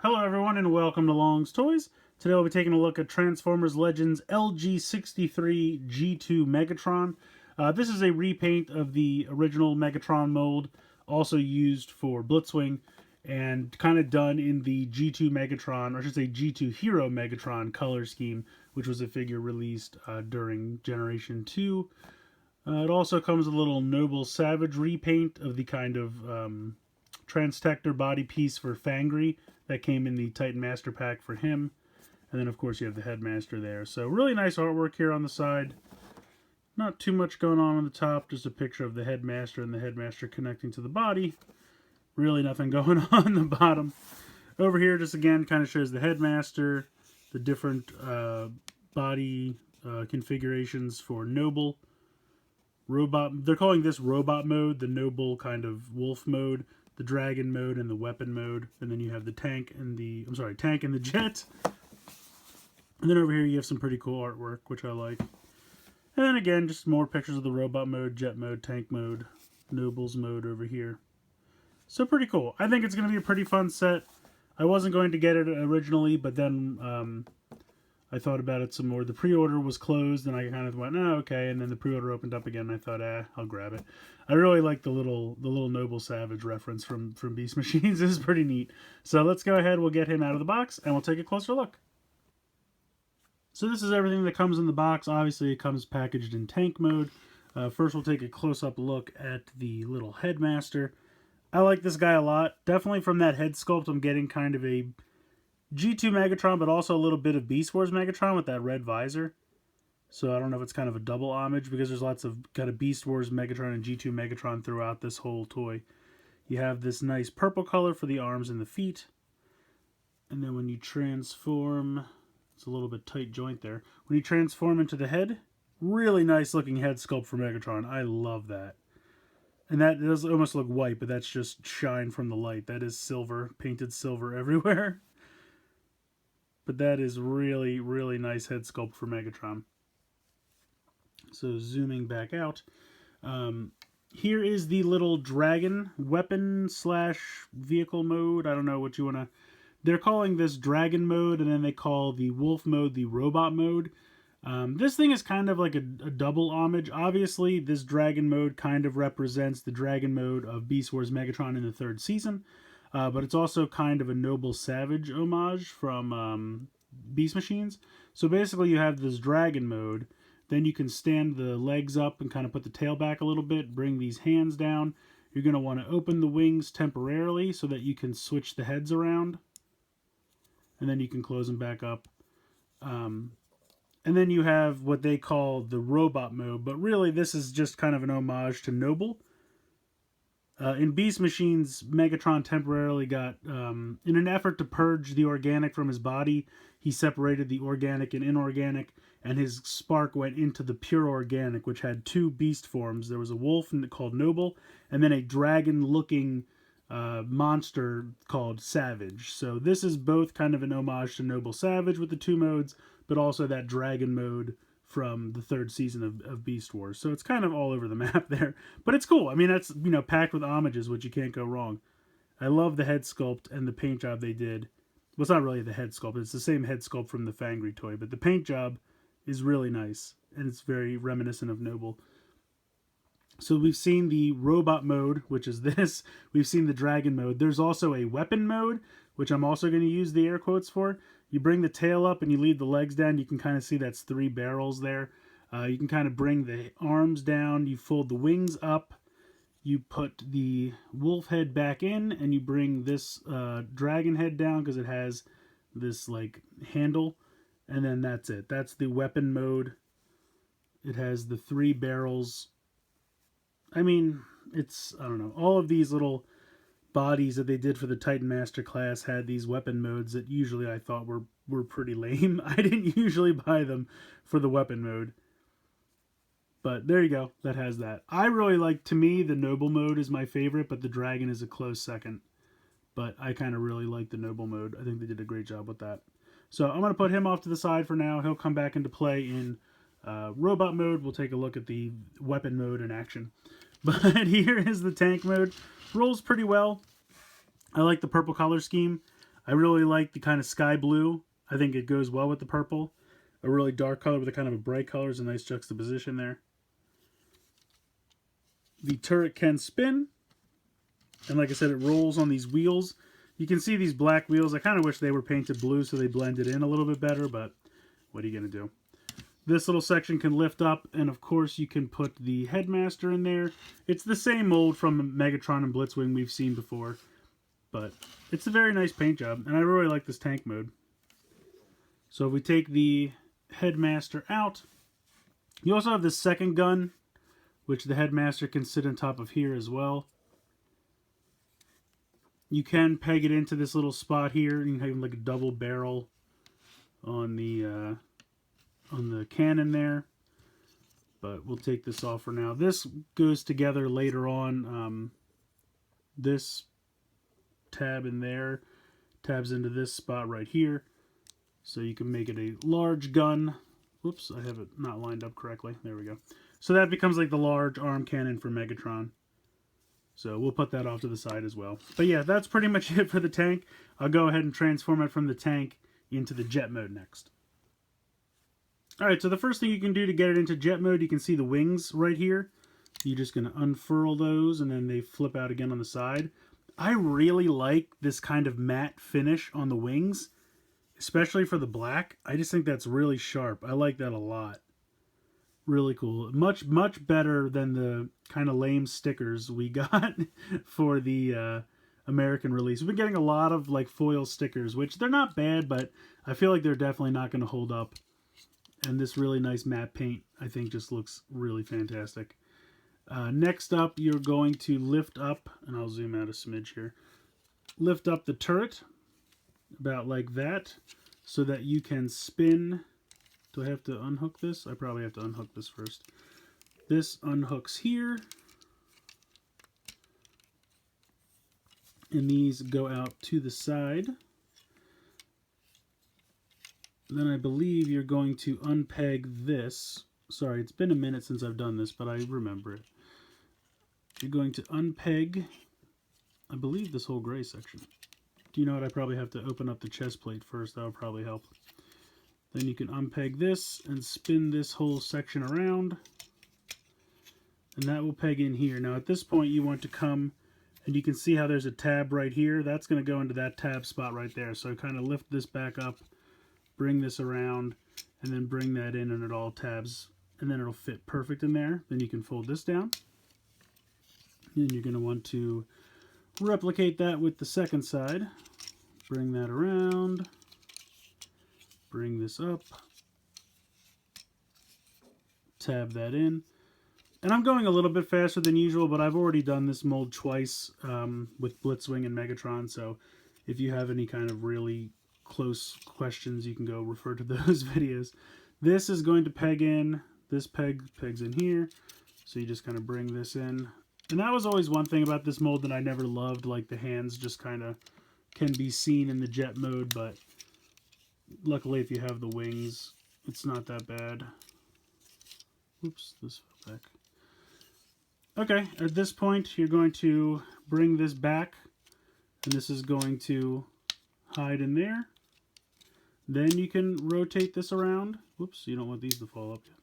Hello everyone and welcome to Long's Toys. Today we'll be taking a look at Transformers Legends LG-63 G2 Megatron. This is a repaint of the original Megatron mold, also used for Blitzwing, and kind of done in the G2 Megatron, or I should say G2 Hero Megatron color scheme, which was a figure released during Generation 2. It also comes with a little Noble Savage repaint of the kind of Transtector body piece for Fangry that came in the Titan Master Pack for him. And then, of course, you have the Headmaster there. So really nice artwork here on the side. Not too much going on the top. Just a picture of the Headmaster and the Headmaster connecting to the body. Really nothing going on the bottom. Over here, just again, kind of shows the Headmaster, the different body configurations for Noble. Robot. They're calling this Robot mode, the Noble kind of Wolf mode, the Dragon mode, and the Weapon mode. And then you have the tank and the tank and the jet. And then over here you have some pretty cool artwork, which I like. And then again, just more pictures of the Robot mode, Jet mode, Tank mode, Nobles mode over here. So pretty cool. I think it's going to be a pretty fun set. I wasn't going to get it originally, but then I thought about it some more. The pre-order was closed, and I kind of went, oh, okay. And then the pre-order opened up again, and I thought, I'll grab it. I really like the little Noble Savage reference from Beast Machines. This is pretty neat. So let's go ahead. We'll get him out of the box, and we'll take a closer look. So this is everything that comes in the box. Obviously, it comes packaged in tank mode. First, we'll take a close-up look at the little Headmaster. I like this guy a lot. Definitely from that head sculpt, I'm getting kind of a G2 Megatron, but also a little bit of Beast Wars Megatron with that red visor. So I don't know if it's kind of a double homage, because there's lots of kind of Beast Wars Megatron and G2 Megatron throughout this whole toy. You have this nice purple color for the arms and the feet. And then when you transform, it's a little bit tight joint there. When you transform into the head, really nice looking head sculpt for Megatron. I love that. And that does almost look white, but that's just shine from the light. That is silver, painted silver everywhere. But that is really, really nice head sculpt for Megatron. So zooming back out. Here is the little dragon weapon / vehicle mode. I don't know what you want to... They're calling this dragon mode, and then they call the wolf mode the robot mode. This thing is kind of like a double homage. Obviously, this dragon mode kind of represents the dragon mode of Beast Wars Megatron in the 3rd season. But it's also kind of a Noble Savage homage from Beast Machines. So basically you have this dragon mode. Then you can stand the legs up and kind of put the tail back a little bit. Bring these hands down. You're going to want to open the wings temporarily so that you can switch the heads around. And then you can close them back up. And then you have what they call the robot mode. But really this is just kind of an homage to Noble. In Beast Machines, Megatron temporarily got, in an effort to purge the organic from his body, he separated the organic and inorganic, and his spark went into the pure organic, which had 2 beast forms. There was a wolf called Noble, and then a dragon-looking monster called Savage. So this is both kind of an homage to Noble Savage with the 2 modes, but also that dragon mode from the 3rd season of Beast Wars. So it's kind of all over the map there. But it's cool. I mean, that's, packed with homages, which you can't go wrong. I love the head sculpt and the paint job they did. Well, it's not really the head sculpt. It's the same head sculpt from the Fangry toy. But the paint job is really nice. And it's very reminiscent of Noble. So we've seen the robot mode, which is this. We've seen the dragon mode. There's also a weapon mode, which I'm also going to use the air quotes for. You bring the tail up and you leave the legs down. You can kind of see that's 3 barrels there. You can kind of bring the arms down. You fold the wings up. You put the wolf head back in, and you bring this dragon head down because it has this like handle. And then that's it. That's the weapon mode. It has the 3 barrels. I mean, it's, I don't know, all of these little bodies that they did for the Titan Master class had these weapon modes that usually I thought were pretty lame. I didn't usually buy them for the weapon mode. But there you go. That has that. I really like, to me, the Noble mode is my favorite, but the Dragon is a close second. But I kind of really like the Noble mode. I think they did a great job with that. So I'm going to put him off to the side for now. He'll come back into play in robot mode. We'll take a look at the weapon mode in action. But here is the tank mode. Rolls pretty well. I like the purple color scheme. I really like the kind of sky blue. I think it goes well with the purple. A really dark color with a kind of a bright color is a nice juxtaposition there. The turret can spin. And like I said, it rolls on these wheels. You can see these black wheels. I kind of wish they were painted blue so they blended in a little bit better, but what are you going to do? This little section can lift up, and of course you can put the Headmaster in there. It's the same mold from Megatron and Blitzwing we've seen before, but it's a very nice paint job, and I really like this tank mode. So if we take the Headmaster out, you also have this second gun, which the Headmaster can sit on top of here as well. You can peg it into this little spot here. You can have like a double barrel on the cannon there. But we'll take this off for now. This goes together later on. This tab in there tabs into this spot right here. So you can make it a large gun. Whoops, I have it not lined up correctly. There we go. So that becomes like the large arm cannon for Megatron. So we'll put that off to the side as well. But yeah, that's pretty much it for the tank. I'll go ahead and transform it from the tank into the jet mode next. Alright, so the first thing you can do to get it into jet mode, you can see the wings right here. You're just going to unfurl those and then they flip out again on the side. I really like this kind of matte finish on the wings, especially for the black. I just think that's really sharp. I like that a lot. Really cool. Much better than the kind of lame stickers we got for the American release. We've been getting a lot of like foil stickers, which they're not bad, but I feel like they're definitely not going to hold up. And this really nice matte paint, I think, just looks really fantastic. Next up, you're going to lift up, and I'll zoom out a smidge here. Lift up the turret, about like that, so that you can spin. Do I have to unhook this? I probably have to unhook this first. This unhooks here. And these go out to the side. Then I believe you're going to unpeg this. Sorry, it's been a minute since I've done this, but I remember it. You're going to unpeg, I believe, this whole gray section. Do you know what? I probably have to open up the chest plate first. That would probably help. Then you can unpeg this and spin this whole section around. And that will peg in here. Now at this point you want to come, and you can see how there's a tab right here. That's going to go into that tab spot right there. So kind of lift this back up, bring this around, and then bring that in, and it all tabs. And then it'll fit perfect in there. Then you can fold this down. And you're going to want to replicate that with the second side. Bring that around. Bring this up. Tab that in. And I'm going a little bit faster than usual, but I've already done this mold twice with Blitzwing and Megatron. So if you have any kind of really close questions, you can go refer to those videos. This is going to peg in. This pegs in here. So you just kind of bring this in. And that was always one thing about this mold that I never loved, like the hands just kind of can be seen in the jet mode, but luckily if you have the wings, it's not that bad. Oops, this fell back. Okay, at this point you're going to bring this back, and this is going to hide in there. Then you can rotate this around. Whoops, you don't want these to fall up yet.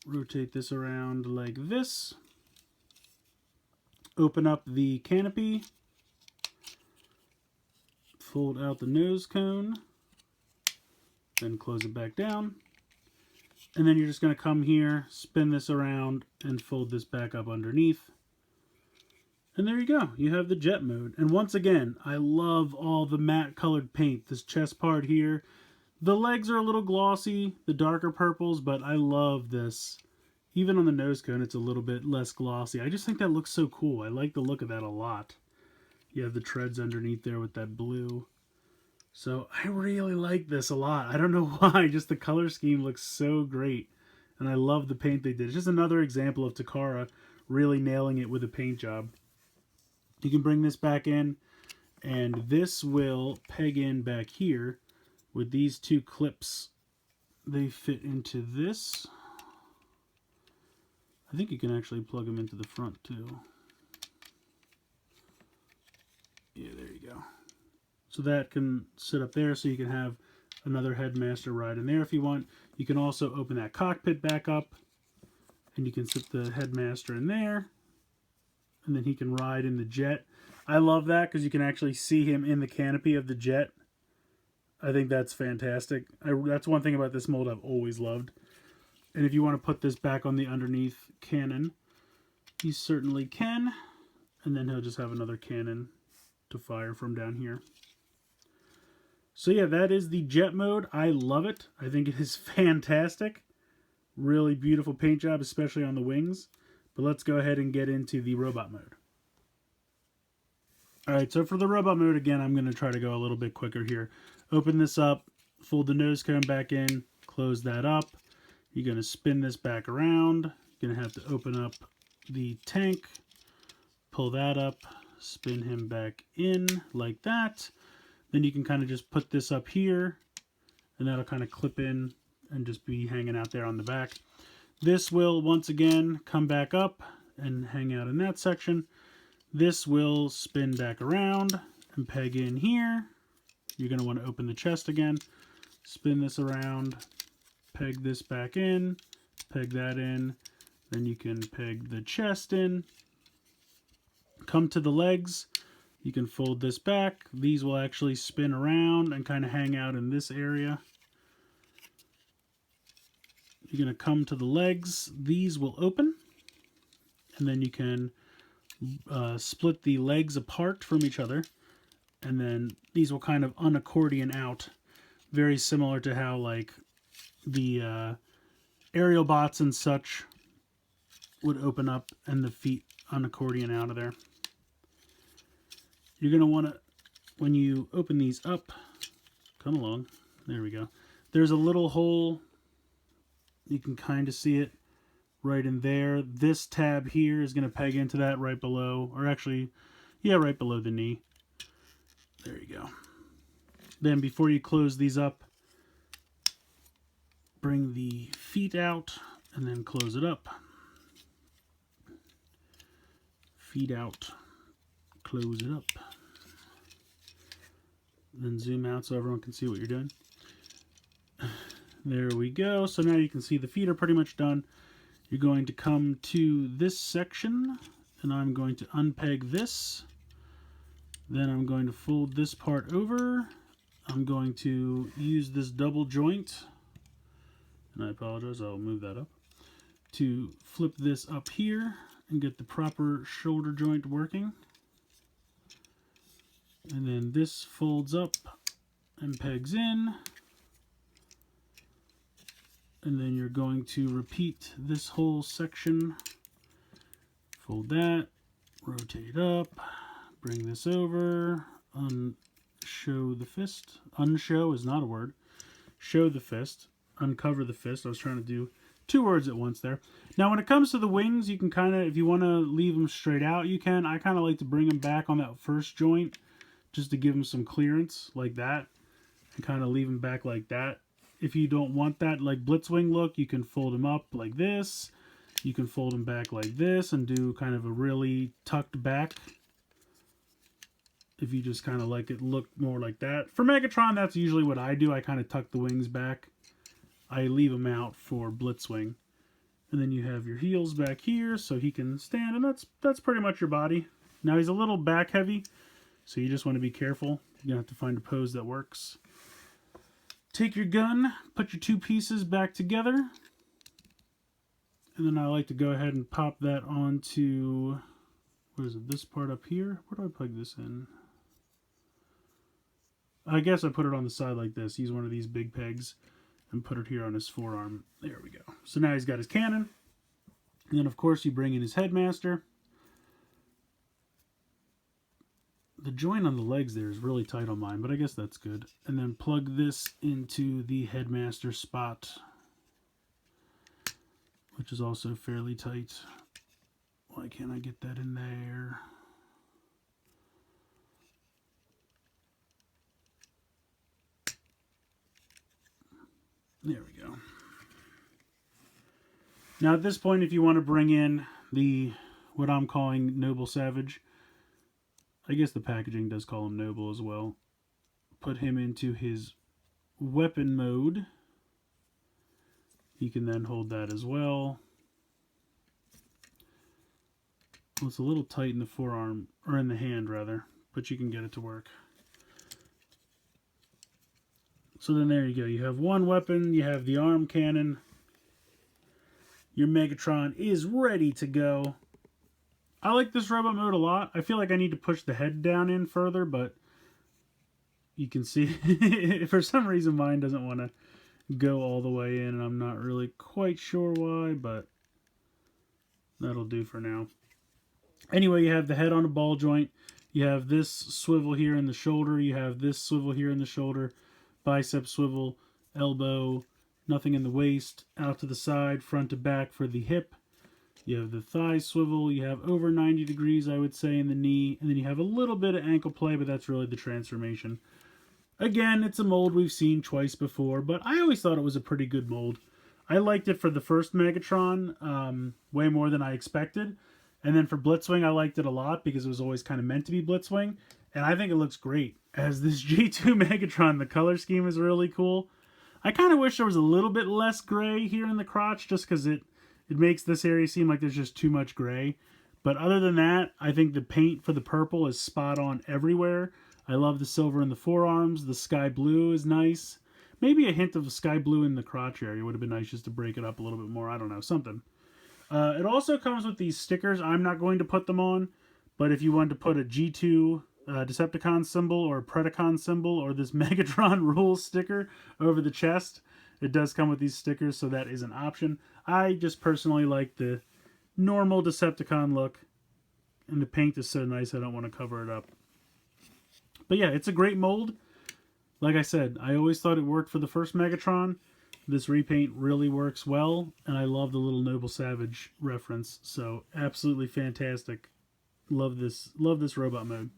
Rotate this around like this. Open up the canopy, fold out the nose cone, then close it back down, and then you're just going to come here, spin this around, and fold this back up underneath. And there you go, you have the jet mode. And once again, I love all the matte colored paint. This chest part here, the legs are a little glossy, the darker purples, but I love this. Even on the nose cone, it's a little bit less glossy. I just think that looks so cool. I like the look of that a lot. You have the treads underneath there with that blue. So I really like this a lot. I don't know why, just the color scheme looks so great. And I love the paint they did. It's just another example of Takara really nailing it with a paint job. You can bring this back in, and this will peg in back here with these two clips. They fit into this. I think you can actually plug them into the front too. Yeah, there you go. So that can sit up there, so you can have another Headmaster ride in there if you want. You can also open that cockpit back up, and you can sit the Headmaster in there, and then he can ride in the jet. I love that because you can actually see him in the canopy of the jet. I think that's fantastic. That's one thing about this mold I've always loved. And if you want to put this back on the underneath cannon, you certainly can. And then he'll just have another cannon to fire from down here. So yeah, that is the jet mode. I love it. I think it is fantastic. Really beautiful paint job, especially on the wings. But let's go ahead and get into the robot mode. Alright, so for the robot mode, again, I'm going to try to go a little bit quicker here. Open this up, fold the nose cone back in, close that up. You're going to spin this back around. You're going to have to open up the tank, pull that up, spin him back in like that. Then you can kind of just put this up here, and that'll kind of clip in and just be hanging out there on the back. This will, once again, come back up and hang out in that section. This will spin back around and peg in here. You're going to want to open the chest again, spin this around, peg this back in, peg that in. Then you can peg the chest in. Come to the legs. You can fold this back. These will actually spin around and kind of hang out in this area. You're going to come to the legs. These will open. And then you can split the legs apart from each other. And then these will kind of unaccordion out. Very similar to how like the aerial bots and such would open up and the feet unaccordion out of there. You're going to want to, when you open these up, come along, there we go. There's a little hole, you can kind of see it right in there. This tab here is going to peg into that right below, or actually, yeah, right below the knee. There you go. Then before you close these up, bring the feet out and then close it up. Feet out, close it up. Then zoom out so everyone can see what you're doing. There we go. So now you can see the feet are pretty much done. You're going to come to this section, and I'm going to unpeg this. Then I'm going to fold this part over. I'm going to use this double joint, and I apologize, I'll move that up, to flip this up here and get the proper shoulder joint working. And then this folds up and pegs in. And then you're going to repeat this whole section. Fold that, rotate up, bring this over, unshow the fist. Unshow is not a word. Show the fist, uncover the fist. I was trying to do two words at once there. Now when it comes to the wings, you can kind of, if you want to leave them straight out, you can. I kind of like to bring them back on that first joint, just to give them some clearance like that, and kind of leave them back like that. If you don't want that like Blitzwing look, you can fold them up like this. You can fold them back like this and do kind of a really tucked back. If you just kind of like it look more like that. For Megatron, that's usually what I do. I kind of tuck the wings back. I leave them out for Blitzwing. And then you have your heels back here so he can stand, and that's pretty much your body. Now he's a little back heavy, so you just want to be careful. You're going to have to find a pose that works. Take your gun, put your two pieces back together. And then I like to go ahead and pop that onto, what is it, this part up here? Where do I plug this in? I guess I put it on the side like this. Use one of these big pegs and put it here on his forearm. There we go. So now he's got his cannon. And then of course you bring in his Headmaster. The joint on the legs there is really tight on mine, but I guess that's good. And then plug this into the Headmaster spot, which is also fairly tight. Why can't I get that in there? There we go. Now at this point, if you want to bring in the, what I'm calling Noble Savage, I guess the packaging does call him Noble as well. put him into his weapon mode. He can then hold that as well. Well, it's a little tight in the forearm, or in the hand rather, but you can get it to work. So then there you go. You have one weapon, you have the arm cannon. Your Megatron is ready to go. I like this robot mode a lot. I feel like I need to push the head down in further, but you can see for some reason mine doesn't want to go all the way in, and I'm not really quite sure why, but that'll do for now. Anyway, you have the head on a ball joint. You have this swivel here in the shoulder. You have this swivel here in the shoulder. Bicep swivel, elbow, nothing in the waist, out to the side, front to back for the hip. You have the thigh swivel. You have over 90 degrees, I would say, in the knee. And then you have a little bit of ankle play, but that's really the transformation. Again, it's a mold we've seen twice before, but I always thought it was a pretty good mold. I liked it for the first Megatron way more than I expected. And then for Blitzwing, I liked it a lot because it was always kind of meant to be Blitzwing. And I think it looks great. As this G2 Megatron, the color scheme is really cool. I kind of wish there was a little bit less gray here in the crotch just because it makes this area seem like there's just too much gray. But other than that, I think the paint for the purple is spot on everywhere. I love the silver in the forearms. The sky blue is nice. Maybe a hint of sky blue in the crotch area would have been nice just to break it up a little bit more. I don't know, something. It also comes with these stickers. I'm not going to put them on, but if you wanted to put a G2 Decepticon symbol or a Predacon symbol or this Megatron rules sticker over the chest, it does come with these stickers, so that is an option. I just personally like the normal Decepticon look, and the paint is so nice I don't want to cover it up. But yeah, it's a great mold. Like I said, I always thought it worked for the first Megatron. This repaint really works well, and I love the little Noble Savage reference. So absolutely fantastic. Love this robot mode.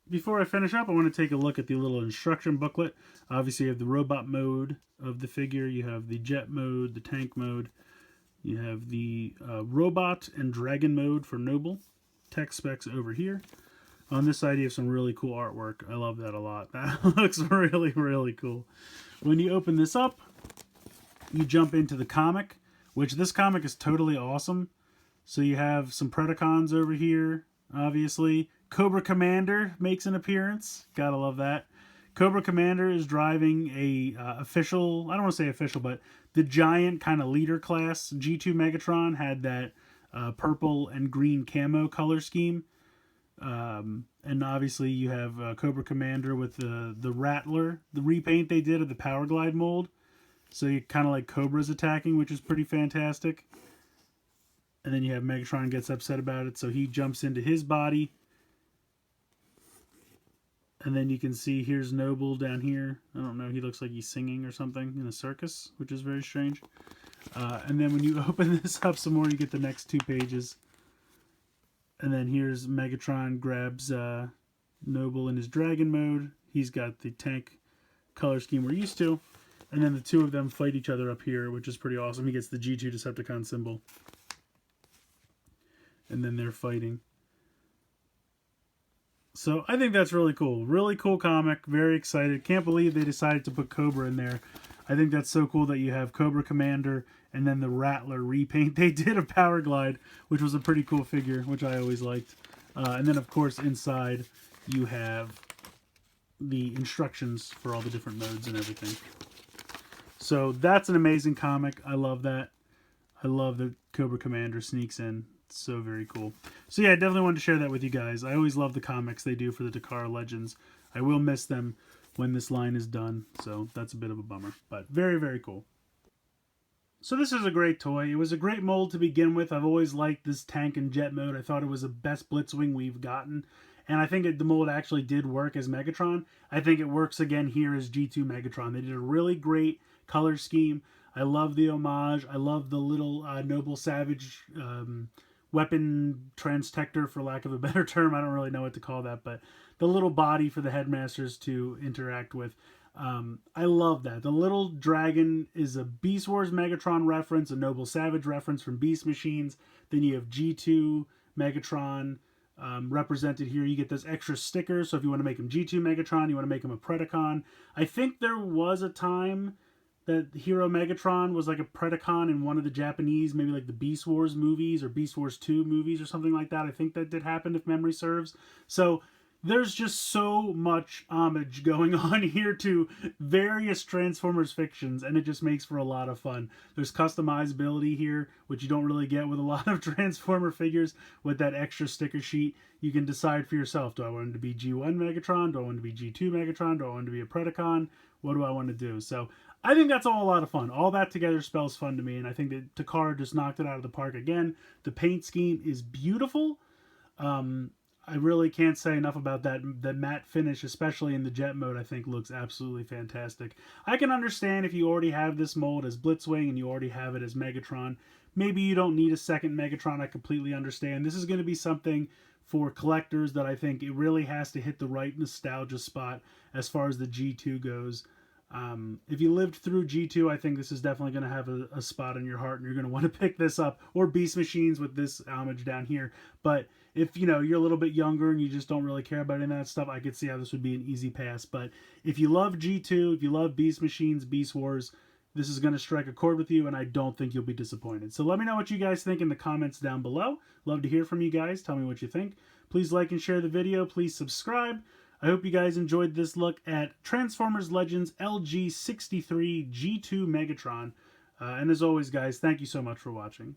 Before I finish up, I want to take a look at the little instruction booklet. Obviously, you have the robot mode of the figure. You have the jet mode, the tank mode. You have the robot and dragon mode for Noble. Tech specs over here. On this side, you have some really cool artwork. I love that a lot. That looks really, really cool. When you open this up, you jump into the comic, which this comic is totally awesome. So you have some Predacons over here, obviously. Cobra Commander makes an appearance. Gotta love that. Cobra Commander is driving a official, I don't want to say official, but the giant kind of leader class. G2 Megatron had that purple and green camo color scheme. And obviously you have Cobra Commander with the Rattler, the repaint they did of the Power Glide mold. So you kind of like Cobra's attacking, which is pretty fantastic. And then you have Megatron gets upset about it, so he jumps into his body. And then you can see here's Noble down here. I don't know, he looks like he's singing or something in a circus, which is very strange. And then when you open this up some more, you get the next 2 pages. And then here's Megatron grabs Noble in his dragon mode. He's got the tank color scheme we're used to. And then the two of them fight each other up here, which is pretty awesome. He gets the G2 Decepticon symbol. And then they're fighting. So I think that's really cool. Really cool comic. Very excited. Can't believe they decided to put Cobra in there. I think that's so cool that you have Cobra Commander and then the Rattler repaint they did of Power Glide, which was a pretty cool figure, which I always liked. And then, of course, inside you have the instructions for all the different modes and everything. So that's an amazing comic. I love that. I love that Cobra Commander sneaks in. It's so very cool. So yeah, I definitely wanted to share that with you guys. I always love the comics they do for the Takara Legends. I will miss them when this line is done, so that's a bit of a bummer. But very, very cool. So this is a great toy. It was a great mold to begin with. I've always liked this tank and jet mode. I thought it was the best Blitzwing we've gotten. And I think the mold actually did work as Megatron. I think it works again here as G2 Megatron. They did a really great color scheme. I love the homage. I love the little Noble Savage weapon transtector, for lack of a better term. I don't really know what to call that, but the little body for the Headmasters to interact with. I love that. The little dragon is a Beast Wars Megatron reference, a Noble Savage reference from Beast Machines. Then you have G2 Megatron represented here. You get those extra stickers, so if you want to make him G2 Megatron, you want to make him a Predacon. I think there was a time that Hero Megatron was like a Predacon in one of the Japanese, maybe like the Beast Wars movies or Beast Wars 2 movies or something like that. I think that did happen, if memory serves. So there's just so much homage going on here to various Transformers fictions, and it just makes for a lot of fun. There's customizability here, which you don't really get with a lot of Transformer figures. With that extra sticker sheet, you can decide for yourself, do I want him to be G1 Megatron? Do I want him to be G2 Megatron? Do I want him to be a Predacon? What do I want to do? So I think that's all a lot of fun. All that together spells fun to me, and I think that Takara just knocked it out of the park again. The paint scheme is beautiful. I really can't say enough about that. The matte finish, especially in the jet mode, I think looks absolutely fantastic. I can understand if you already have this mold as Blitzwing and you already have it as Megatron. Maybe you don't need a second Megatron. I completely understand. This is going to be something for collectors that I think it really has to hit the right nostalgia spot as far as the G2 goes. If you lived through G2, I think this is definitely going to have a spot in your heart, and you're going to want to pick this up, or Beast Machines with this homage down here. But if you're a little bit younger and you just don't really care about any of that stuff, I could see how this would be an easy pass. But if you love G2, if you love Beast Machines, Beast Wars, this is going to strike a chord with you, and I don't think you'll be disappointed. So let me know what you guys think in the comments down below. Love to hear from you guys. Tell me what you think. Please like and share the video. Please subscribe. I hope you guys enjoyed this look at Transformers Legends LG-63 G2 Megatron. And as always, guys, thank you so much for watching.